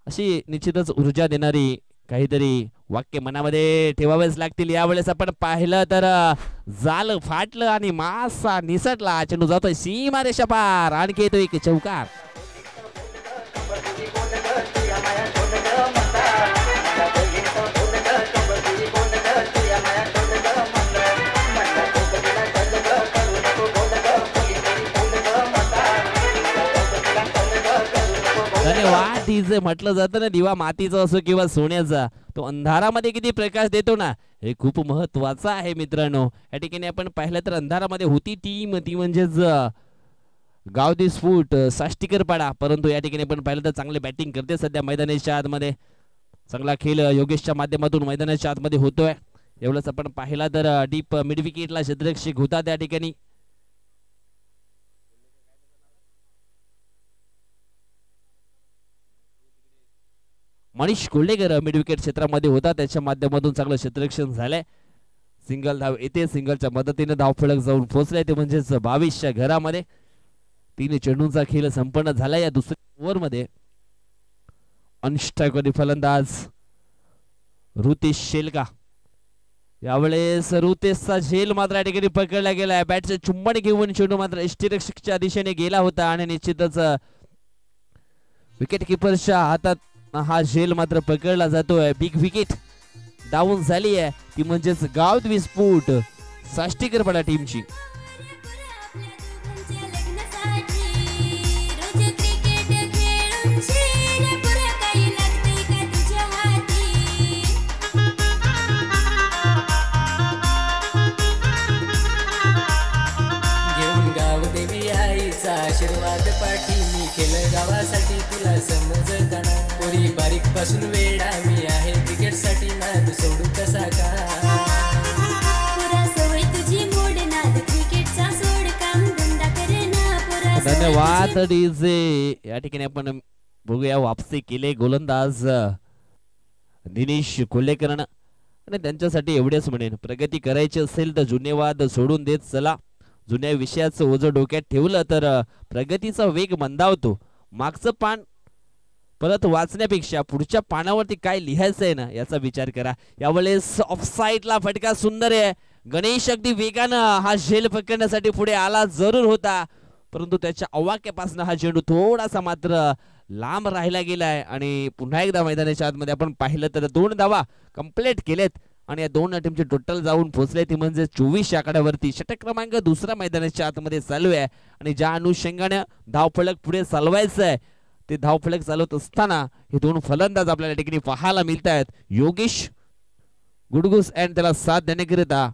अशी निश्चितच ऊर्जा देणारी काहीतरी वाक्य मनामध्ये ठेवावेच लागतील. यावेळेस आपण पाहिलं तर जाल फाटलं आणि मासा निसटला. चेंडू जातोय सीमारेषा पार. आणखी येतो एक चौकार. धन्यवाद डीजे. म्हटलं जातं ना, दिवा मातीचा असो किंवा सोन्याचा, तो अंधारामध्ये किती प्रकाश देतो ना, हे खूप महत्वाचं आहे मित्रांनो. या ठिकाणी आपण पाहिलं तर अंधारामध्ये होती टीम, ती म्हणजेच गावदेश फूट साष्टीकर पाडा. परंतु या ठिकाणी आपण पाहिलं तर चांगले बॅटिंग करते सध्या मैदानाच्या आतमध्ये. चांगला खेळ योगेशच्या माध्यमातून मैदानाच्या आतमध्ये होतोय. एवढंच आपण पाहिला तर डीप मिड विकेटला क्षेत्ररक्षक होता त्या ठिकाणी. मनीष कोल्हेकर मिड विकेट क्षेत्रामध्ये होता, त्याच्या माध्यमातून चांगलं क्षेत्ररक्षण झालंय. सिंगल धाव येते, सिंगलच्या मदतीने धाव फलक जाऊन पोहोचलाय ते म्हणजेच 22च्या घरामध्ये. 3 चेंडूंचा खेळ संपन्न झाला. या दुसऱ्या ओव्हर मध्ये अनस्ट्रायकरी फलंदाज ऋतेश शेलका. यावेळेस ऋतेशचा झेल मात्र या ठिकाणी पकडला गेलाय. बॅटचे चुंबन घेऊन चेंडू मात्र यष्टीरक्षकच्या दिशेने गेला होता आणि निश्चितच विकेट किपरच्या हातात हा झेल मात्र पकडला जातोय. बिग विकेट डाऊन झाली आहे, ती म्हणजेच गावदेश फूट साष्टीकर पाडा टीमची. आशीर्वाद पाठी मी केलं गावासाठी, तुला समजताना पोरी बारीक पासून वेडा मी आहे क्रिकेट साठी. नाद सोडू कसा का, पुरा सवय तुझी मोड, नाद क्रिकेटचा सोड, काम धंदा करे ना पुरा. धन्यवाद डीजे. या ठिकाणी आपण बघूया वापसी केले गोलंदाज दिनेश कोल्हेकर आणि त्यांच्यासाठी एवढेच म्हणेन, प्रगती करायची असेल तर जुने वाद सोडून देत चला. जुन्या विषयाचं ओझं डोक्यात ठेवलं तर प्रगतीचा वेग मंदावतो. मागचं पान परत वाचण्यापेक्षा पुढच्या पानावरती काय लिहायचं आहे ना, याचा विचार करा. यावेळेस ऑफसाईडला फटका सुंदर आहे. गणेश अगदी वेगानं हा झेल पकडण्यासाठी पुढे आला जरूर होता, परंतु त्याच्या अवाक्यापासून हा चेंडू थोडासा मात्र लांब राहिला गेलाय. आणि पुन्हा एकदा मैदानाच्या आतमध्ये आपण पाहिलं तर 2 धावा कंप्लीट केलेत आणि या 2 टीमचे टोटल जाऊन पोहोचले ती म्हणजे 24 आकड्यावरती. षटक क्रमांक दुसरा मैदानाच्या आतमध्ये चालू आहे आणि ज्या अनुषंगाने धावफलक पुढे चालवायचं आहे ते धावफलक चालवत असताना हे 2 फलंदाज आपल्याला ठिकाणी पाहायला मिळत आहेत. योगेश गुडगुस अँड त्याला साथ देण्याकरिता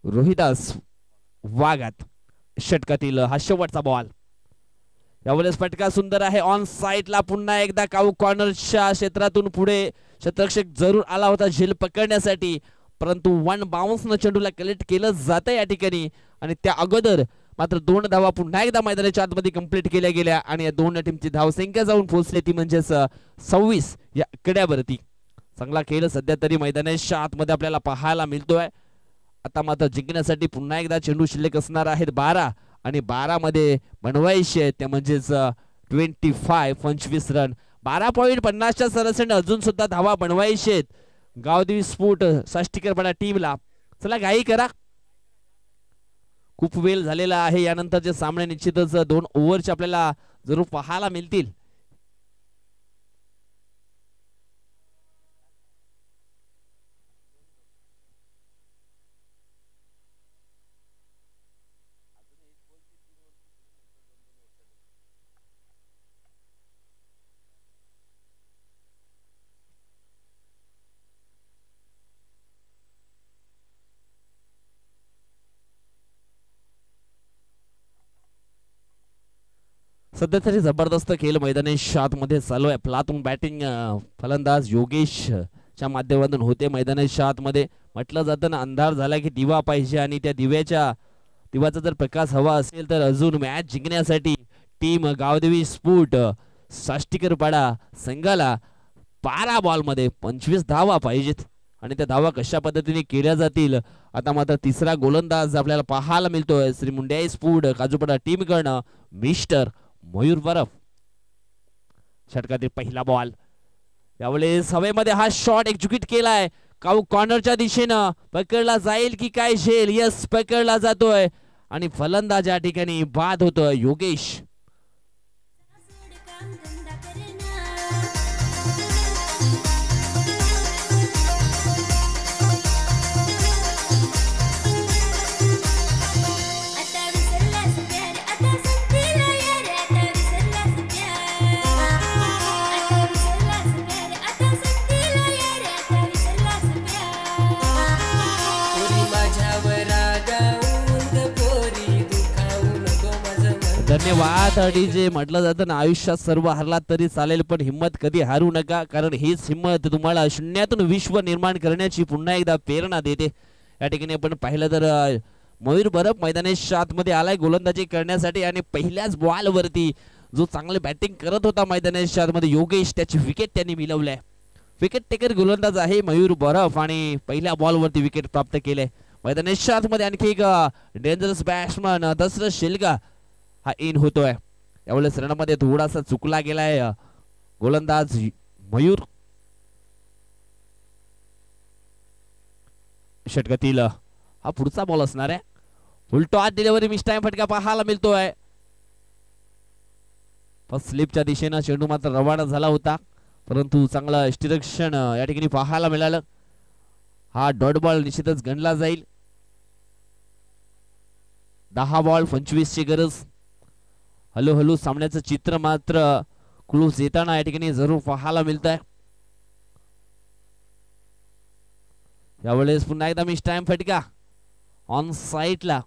रोहिदास वाघात. षटकातील हा शेवटचा बॉल. यावेळेस फटका सुंदर आहे ऑन साइडला. पुन्हा एकदा काऊ कॉर्नरच्या क्षेत्रातून पुढे क्षेत्ररक्षक जरूर आला होता झेल पकडण्यासाठी, परंतु वन बाउन्सनं चेंडूला कलेक्ट केलं जातं या ठिकाणी. आणि त्या अगोदर मात्र 2 धावा पुन्हा एकदा मैदानाच्या आतमध्ये कंप्लीट केल्या गेल्या आणि या दोन टीमची धावसंख्या जाऊन पोहोचली ती म्हणजेच 26 या कड्यावरती. चांगला खेळ सध्या तरी मैदानाच्या आतमध्ये आपल्याला पाहायला मिळतोय. आता मात्र जिंकण्यासाठी पुन्हा एकदा चेंडू शिल्लक असणार आहेत 12 आणि 12 मध्ये बनवायचे आहेत त्या म्हणजेच 25 रन. 12.50च्या सरासरीने अजून सुद्धा धावा बनवायचे आहेत गावदेवी स्पोर्ट साष्टीकरपाडा टीमला. चला घाई करा, खूप वेळ झालेला आहे. यानंतरचे सामने निश्चितच 2 ओव्हरचे आपल्याला जरूर पाहायला मिळतील. सध्या तरी जबरदस्त खेळ मैदानाच्या आतमध्ये चालू आहे. फ्लातून बॅटिंग फलंदाज योगेश च्या माध्यमातून होते मैदानाच्या आतमध्ये. म्हटलं जातं ना, अंधार झाला की दिवा पाहिजे आणि त्या दिव्याचा जर प्रकाश हवा असेल तर अजून मॅच जिंकण्यासाठी टीम गावदेवी स्पोर्ट साष्टीकरपाडा संघाला 12 बॉलमध्ये 25 धावा पाहिजेत आणि त्या धावा कशा पद्धतीने केल्या जातील. आता मात्र तिसरा गोलंदाज आपल्याला पाहायला मिळतोय श्री मुंड्याई स्पोर्ट काजूपाडा टीम कडनं मिस्टर मयूर बरफ. षटकातील पहिला बॉल. यावेळेस हवेमध्ये हा शॉट एक्झिक्यूट केलाय काऊ कॉर्नरच्या दिशेनं. पकडला जाईल की काय झेल? यस, पकडला जातोय आणि फलंदाज या ठिकाणी बाद होतोय योगेश. धन्यवाद डीजे. म्हटलं जातं ना, आयुष्यात सर्व हरला तरी चालेल पण हिम्मत कधी हारू नका, कारण हीच हिम्मत तुम्हाला शून्यातून विश्व निर्माण करण्याची पुन्हा एकदा प्रेरणा देते. या ठिकाणी आपण पाहिलं तर मयूर बरफ मैदानाच्या आतमध्ये आलाय गोलंदाजी करण्यासाठी आणि पहिल्याच बॉल वरती जो चांगले बॅटिंग करत होता मैदानाच्या आतमध्ये योगेश, त्याची विकेट त्यांनी मिळवलाय. विकेट टेकर गोलंदाज आहे मयूर बरफ आणि पहिल्या बॉल वरती विकेट प्राप्त केले. मैदानाच्या आतमध्ये आणखी एक डेंजरस बॅट्समन दशरथ शेलगा हा इन होतोय. यावेळेस रनमध्ये थोडासा चुकला गेलाय गोलंदाज मयूर. षटकातील हा पुढचा बॉल असणार आहे. उलटॉस डिलिव्हरी मिस टाइम फटका पाहायला मिळतोय. फर्स्ट स्लिपच्या दिशेनं चेंडू मात्र रवाना झाला होता, परंतु चांगला यष्टिरक्षण या ठिकाणी पाहायला मिळालं. हा डॉट बॉल निश्चितच गणला जाईल. 10 बॉल 25 ची गरज. हळूहळू सामन्याचं चित्र मात्र क्लोज येताना या ठिकाणी जरूर पाहायला मिळत आहे. यावेळेस पुन्हा एकदा मिस टाइम फटका ऑन साइडला.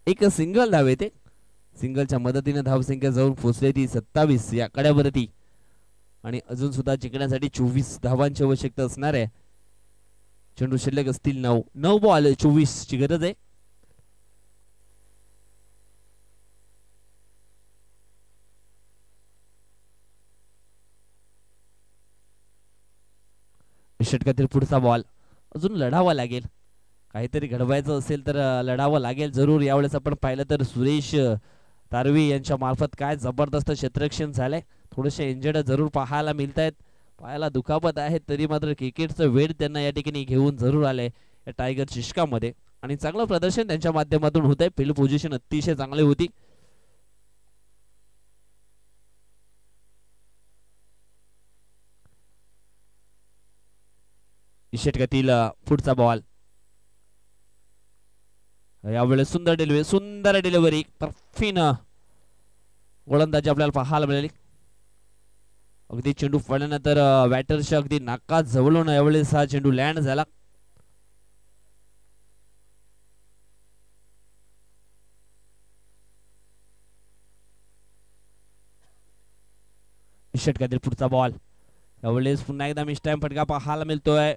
एक सिंगल धाव येते. सिंगलच्या मदतीने धावसंख्या जाऊन पोहोचली ती 27 या कड्यावरती आणि अजून सुद्धा जिंकण्यासाठी 24 धावांची आवश्यकता असणार आहे. चेंडू शिल्लक असतील 9 बॉल 24 ची गरज आहे. षटकातील पुढचा बॉल. अजून लढावा लागेल, काहीतरी घडवायचं असेल तर लढावं लागेल जरूर. यावेळेस आपण पाहिलं तर सुरेश तारवी यांच्या मार्फत काय जबरदस्त क्षेत्ररक्षण झालंय. थोडेसे इंजर्ड जरूर पाहायला मिळत आहेत, पायाला दुखापत आहे, तरी मात्र क्रिकेटचं वेळ त्यांना या ठिकाणी घेऊन जरूर आलंय या टायगर चिश्कामध्ये आणि चांगलं प्रदर्शन त्यांच्या माध्यमातून होत आहे. फील्ड पोझिशन अतिशय चांगली होती. षटकातील पुढचा बॉल. यावेळेस सुंदर डिलिव्हरी परफीन गोलंदाजी आपल्याला पाहायला मिळाली. अगदी चेंडू पडल्यानंतर बॅटरच्या अगदी नाकात जवळून यावेळेस हा चेंडू लँड झाला. षटकातील पुढचा बॉल यावेळेस पुन्हा एकदा मिस टाइम फटका पाहायला मिळतोय.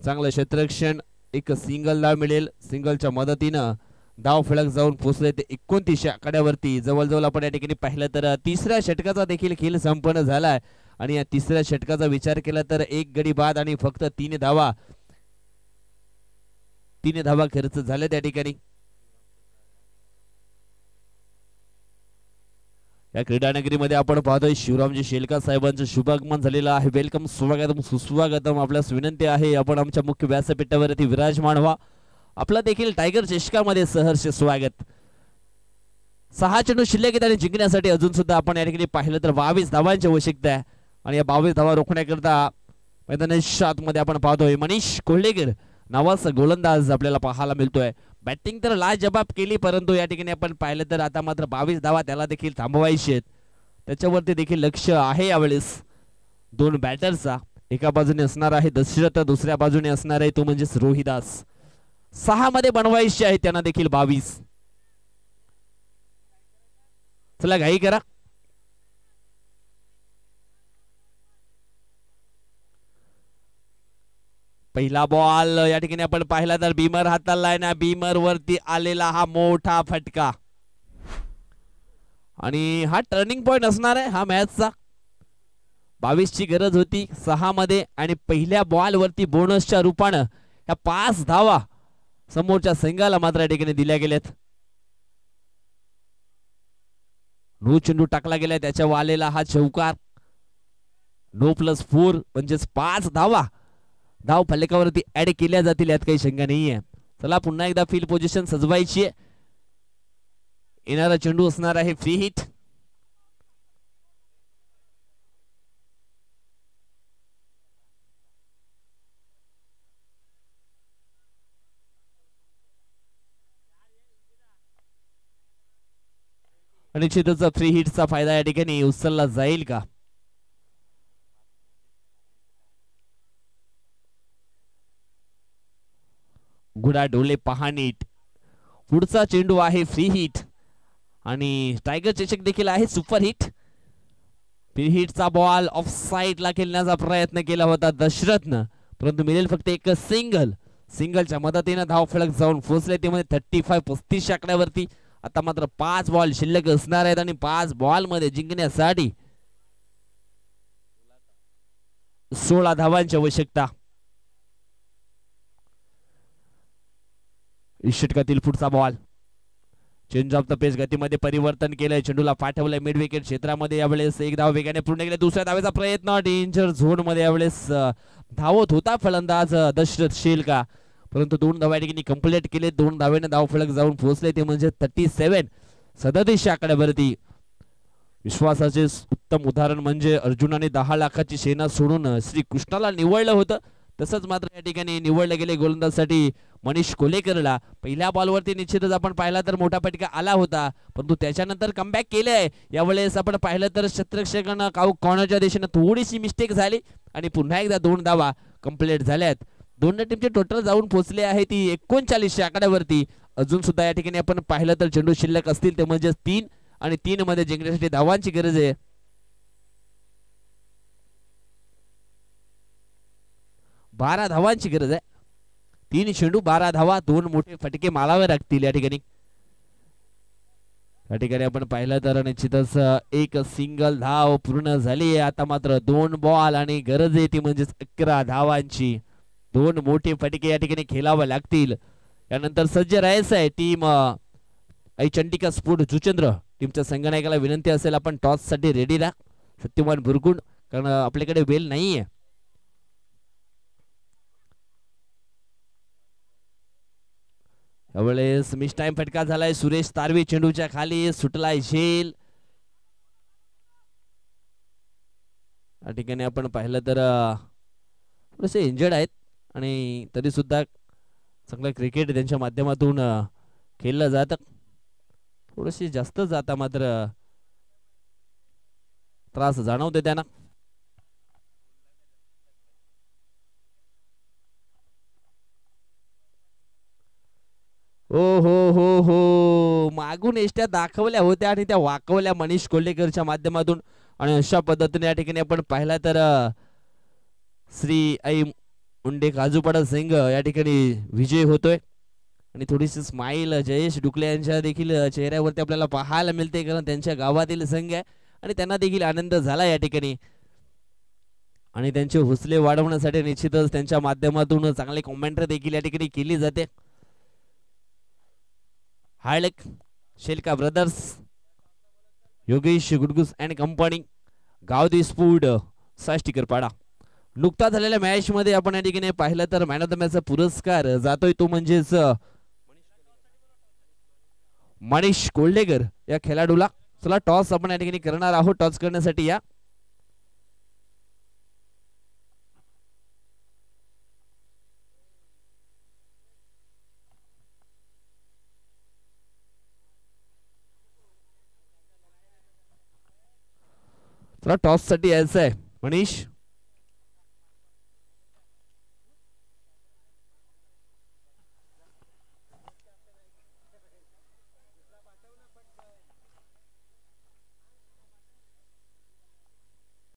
चांगलं क्षेत्ररक्षण, एक सिंगल धाव मिळेल. सिंगलच्या मदतीनं धाव फलक जाऊन पोहोचले ते 29 आकड्यावरती. जवळजवळ आपण या ठिकाणी पाहिलं तर तिसऱ्या षटकाचा देखील खेळ संपन्न झालाय आणि या तिसऱ्या षटकाचा विचार केला तर एक गडी बाद आणि फक्त 3 धावा खर्च झाले त्या ठिकाणी. या क्रीडानगरीमध्ये आपण पाहतोय शिवरामजी शेलकर साहेबांचं शुभागमन झालेलं आहे. वेलकम, स्वागतम, सुस्वागतम. आपल्यास विनंती आहे आपण आमच्या मुख्य व्यासपीठावरती विराजमान व्हा. आपला देखील टायगर चषकामध्ये सहर्ष स्वागत. 6 चेंडू शिल्लक आणि जिंकण्यासाठी अजून सुद्धा आपण या ठिकाणी पाहिलं तर 22 धावांची आवश्यकता आहे आणि या 22 धावा रोखण्याकरता मैदानाच्या आतमध्ये आपण पाहतोय मनीष कोल्हेकर नावाचा गोलंदाज आपल्याला पाहायला मिळतोय. बॅटिंग तर लाजबाब केली, परंतु या ठिकाणी आपण पाहिलं तर आता मात्र 22 धावा त्याला देखील थांबवायची आहेत. त्याच्यावरती देखील लक्ष आहे यावेळेस दोन बॅटरचा. एका बाजूने असणार आहे दशरथ, दुसऱ्या बाजूने असणार आहे तो म्हणजेच रोहिदास. 6 मध्ये बनवायचे आहे त्यांना देखील 22. चला घाई करा. पहिला बॉल या ठिकाणी आपण पाहिला तर बीमर हाताला ना, बीमर वरती आलेला हा मोठा फटका आणि हा टर्निंग पॉइंट असणार आहे हा मॅचचा. 22 ची गरज होती 6 मध्ये आणि पहिल्या बॉल वरती बोनसच्या रूपानं या 5 धावा समोरच्या संघाला मात्र या ठिकाणी दिल्या गेल्यात. नो चेंडू टाकला गेलाय त्याच्या आलेला हा चौकार. नो +4 म्हणजेच 5 धावा धाव फलकावरती ऍड केल्या जातील यात काही शंका नाहीये. चला पुन्हा एकदा फील्ड पोझिशन सजवायची. येणारा चेंडू असणार आहे फ्री हिट. निश्चितच फ्री हिटचा फायदा या ठिकाणी उचलला जाईल का? गुडा डोले पहा नीट. पुढचा चेंडू आहे फ्री हिट आणि टायगर चषक देखील आहे सुपर हिट. फ्री हिटचा बॉल ऑफ साइड ला खेळण्याचा प्रयत्न केला होता दशरथनं, परंतु मिळेल फक्त एक सिंगल. सिंगलच्या मदतीने धाव फलक जाऊन पोहोचले ते मध्ये 35 आकड्यावरती. आता मात्र 5 बॉल शिल्लक असणार आहेत आणि 5 बॉल मध्ये जिंकण्यासाठी 16 धावांची आवश्यकता. षटकातील पुढचा बॉल. चेंज ऑफ द पेस गतीमध्ये परिवर्तन केलंय. चेंडूला पाठवलंय मिड विकेट क्षेत्रामध्ये. यावेळेस एक धाव वेगाने पूर्ण केले. दुसऱ्या धावेचा प्रयत्न डेंजर झोन मध्ये यावेळेस धावत होता फलंदाज दशरथ शेलका, परंतु 2 धावा ठिकाणी कंप्लीट केले. 2 धावेने धाव फलक जाऊन पोहोचले ते म्हणजे 37 आकड्यावरती. विश्वासाचे उत्तम उदाहरण म्हणजे अर्जुनाने 10 लाखाची सेना सोडून श्री कृष्णाला निवडलं होतं, तसंच मात्र या ठिकाणी निवडले गेले गोलंदाजसाठी मनीष कोलेकरला. पहिल्या बॉलवरती निश्चितच आपण पाहिला तर मोठा फटका आला होता, परंतु त्याच्यानंतर कमबॅक केलंय. यावेळेस आपण पाहिलं तर क्षेत्ररक्षकांना कॉर्नरच्या दिशेने थोडीशी मिस्टेक झाली आणि पुन्हा एकदा 2 धावा कंप्लीट झाल्यात. दोन्ही टीमचे टोटल जाऊन पोहोचले आहे ती 39 आकड्यावरती. अजून सुद्धा या ठिकाणी आपण पाहिलं तर चेंडू शिल्लक असतील ते म्हणजे 3 आणि 3 मध्ये जिंकण्यासाठी धावांची गरज आहे. 12 धावांची गरज आहे. 3 चेंडू 12 धावा, 2 मोठे फटके मारावे लागतील या ठिकाणी. या ठिकाणी आपण पाहिलं तर निश्चितच एक सिंगल धाव पूर्ण झाली आहे. आता मात्र 2 बॉल आणि गरज आहे ती म्हणजे 11 धावांची. 2 मोठे फटके या ठिकाणी खेळावे लागतील. यानंतर सज्ज राहायचं आहे टीम चंडिका स्पोर्ट जुचंद्र टीमच्या संघनायकाला विनंती असेल आपण टॉस साठी रेडी राहा. सत्यवान बुरकुंड, कारण आपल्याकडे वेल नाहीये. यावेळेस मिस टाइम फटका झालाय. सुरेश तारवी चेंडूच्या खाली सुटलाय झेल. या ठिकाणी आपण पाहिलं तर थोडेसे इंजर्ड आहेत आणि तरी सुद्धा चांगलं क्रिकेट त्यांच्या माध्यमातून खेळलं जातं. थोडीशी जास्त जाता मात्र त्रास जाणवते त्यांना. ओ हो मागून एष्ट्या दाखवल्या होत्या आणि त्या वाकवल्या मनीष कोल्हेकरच्या माध्यमातून. आणि अशा पद्धतीने या ठिकाणी आपण पाहिला तर श्री आई उंडे काजूपाडा सिंग या ठिकाणी विजय होतोय. आणि थोडीशी स्माईल जयेश डुकले यांच्या देखील चेहऱ्यावरती आपल्याला पाहायला मिळते, कारण त्यांच्या गावातील संघ आहे आणि त्यांना देखील आनंद झाला या ठिकाणी. आणि त्यांचे हौसले वाढवण्यासाठी निश्चितच त्यांच्या माध्यमातून चांगले कॉमेंट्री देखील या ठिकाणी केली जाते. हायलेक शेलका brothers, Yogesh गुडगुस and company, Gavdi स्पूड, साष्टीकरपाडा. नुकता झालेल्या मॅच मध्ये आपण या ठिकाणी पाहिलं तर मॅन ऑफ द मॅचचा पुरस्कार जातोय तो म्हणजेच मनीष कोल्हेकर या खेळाडूला. चला टॉस आपण या ठिकाणी करणार आहोत. टॉस करण्यासाठी या टॉस साठी यायचं आहे मनीष.